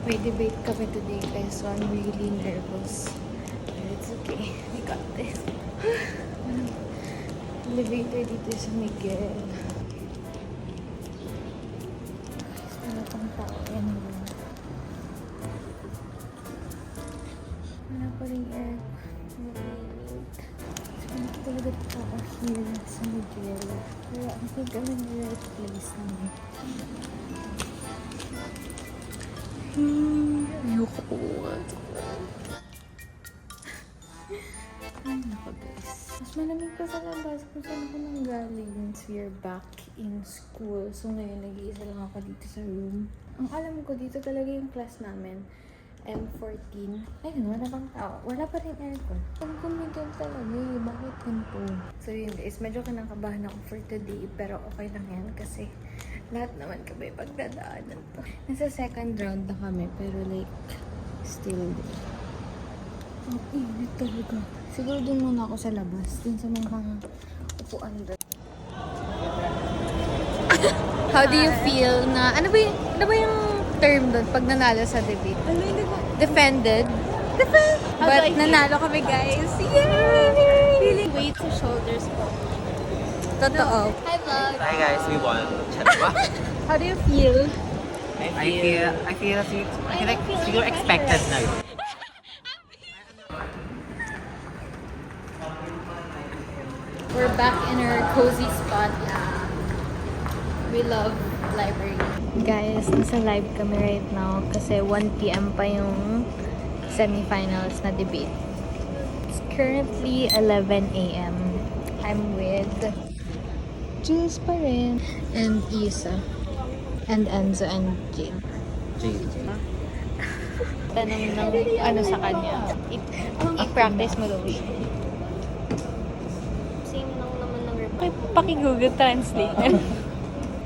May debate kami today guys, so I'm really nervous. But it's okay. We got this. Elevator dito sa Miguel. Wala pang tao. Yan yun. Wala pa rin air. So, hindi talaga tao here sa Miguel. Pero I think I'm in the right place naman. Ayoko uwan. Ay, nako guys. Mas malamig pa sa labas kung saan ako nanggaling since we're back in school. So ngayon, nag-iisa lang ako dito sa room. Ang alam ko, dito talaga yung class namin. M14. Ayun, wala pang tao. Wala pa rin aircon. Ang kumigal talaga eh. Bakit ganito? So yun guys, medyo kinakabahan ako for today. Pero okay lang yan kasi lahat naman kami pagdadaanan to. Nasa second round na kami, pero like, still there. Ang init talaga. Siguro dun muna ako sa labas. Dun sa mga upuan doon. How do you feel na, ano ba yung term doon pag nanalo sa debate? Defended? But nanalo kami guys. Yay! Feeling weight sa shoulders ko. Totoo. Hi vlog! Hi guys, we won. How do you feel? I feel like siguro expected na yun. We're back in our cozy spot. Yeah. We love library. Guys, nasa live kami right now kasi 1 p.m. pa yung semifinals na debate. It's currently 11 a.m. I'm with Jules pa rin and Isa and Enzo and Jade. Tanong ng ano sa kanya. I-practice mo daw siya. Same lang naman ng reply. Paki-Google Translate.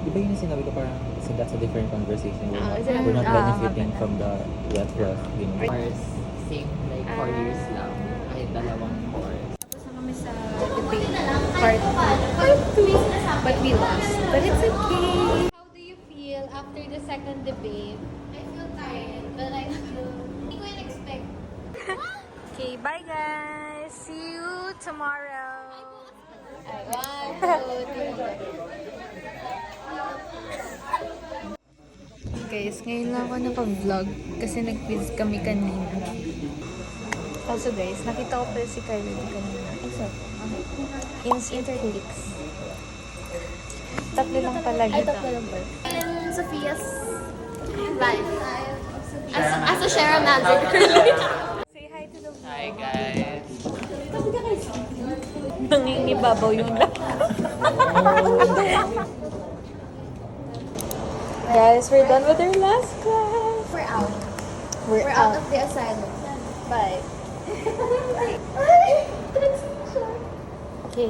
Di ba yun yung sinabi ko parang so that's a different conversation. We're not Ah, benefiting from the wet rough. Course, same like 4 years lang. Kahit dalawang course. Tapos na kami sa debate part 2. But we lost. But it's okay. How do you feel after the second debate? I feel tired, but I feel... Hindi ko yun expect. Okay, bye guys. See you tomorrow. One, two, three. Guys, ngayon lang ako napag-vlog kasi nag-quiz kami kanina. Also guys, nakita ko pala si Carla kanina. In Interclicks. Tatlo lang pala Ay, kita. tatlo lang pala. And Sophia's life. As a share manager. Say hi to the vlog. Hi guys! Nangingibabaw yung lahat. Guys, we're done with our last class. We're out. We're We're out of the asylum. Bye. Okay.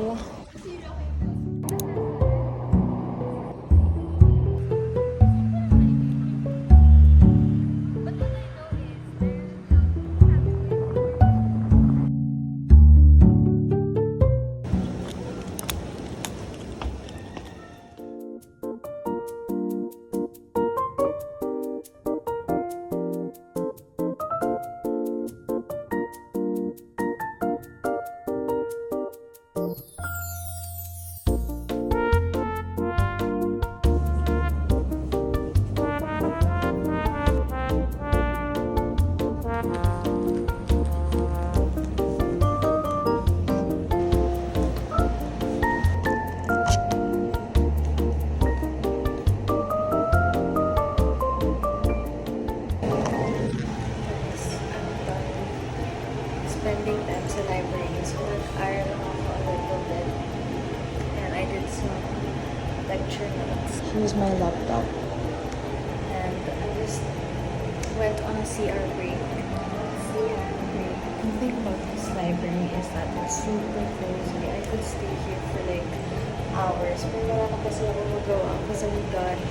Spending time sa library. So, nag-aral lang ako a little bit. And I did some lecture notes. Here's my laptop. And I just went on a CR break. The thing about this library is that it's super cozy. I could stay here for like hours. Pero wala na kasi ako magawa kasi I'm done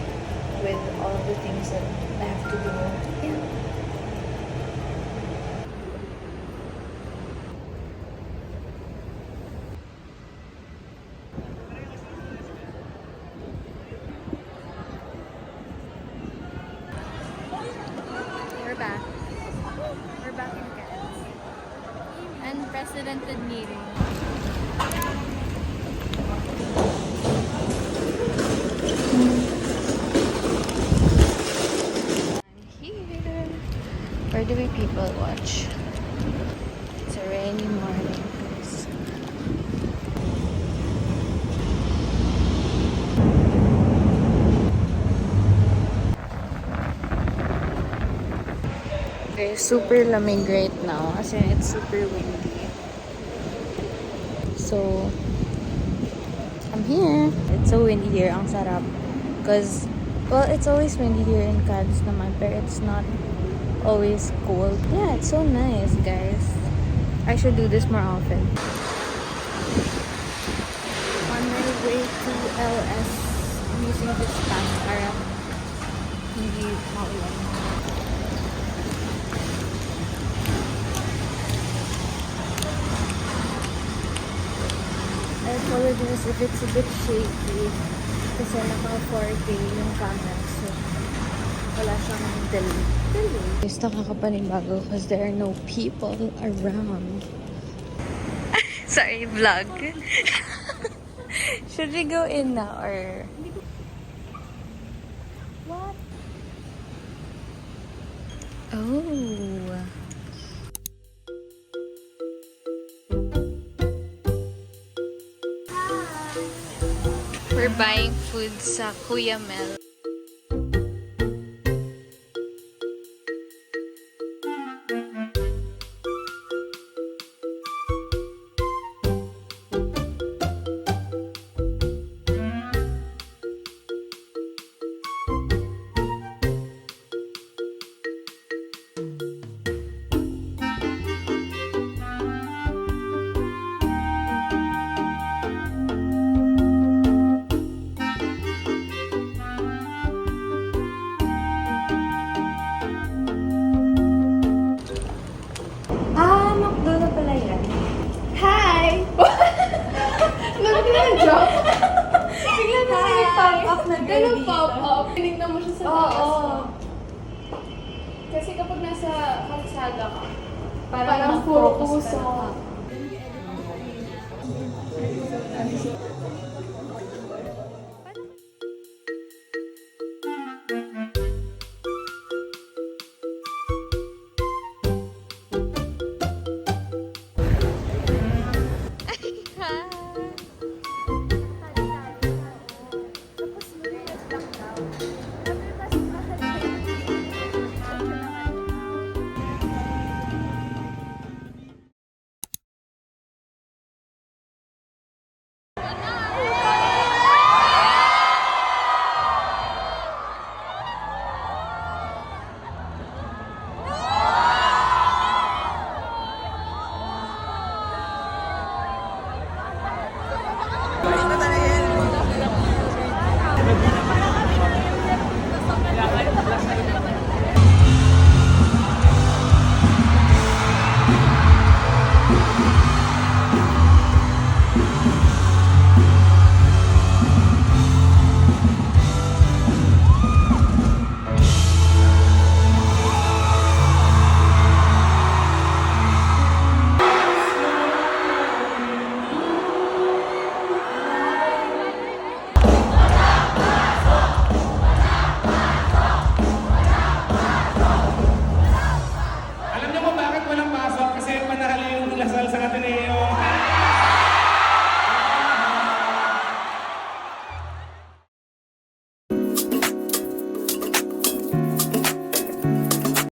with all the things that I have to do. Yeah. do we people watch? It's a rainy morning. Guys. Guys, super lamig right now kasi it's super windy. So, I'm here. It's so windy here. Ang sarap. Because, well, it's always windy here in Cadiz naman, but it's not always cold. Yeah, it's so nice, guys. I should do this more often. On my way to LS, I'm using this pass para hindi maulan. I apologize if it's a bit shaky kasi naka 4K yung camera, so wala siyang delay. Just nakakapanibago because there are no people around. Sorry, vlog. Should we go in now or... What? Oh. We're buying food sa Kuya Mel. McDo na pala yan. Hi! Nag-drop. Bigla na may pop-up na Ganun pop-up. Tinignan mo siya sa taas. Oo. Kasi kapag nasa kalsada ka, Parang puro focus puso. ka.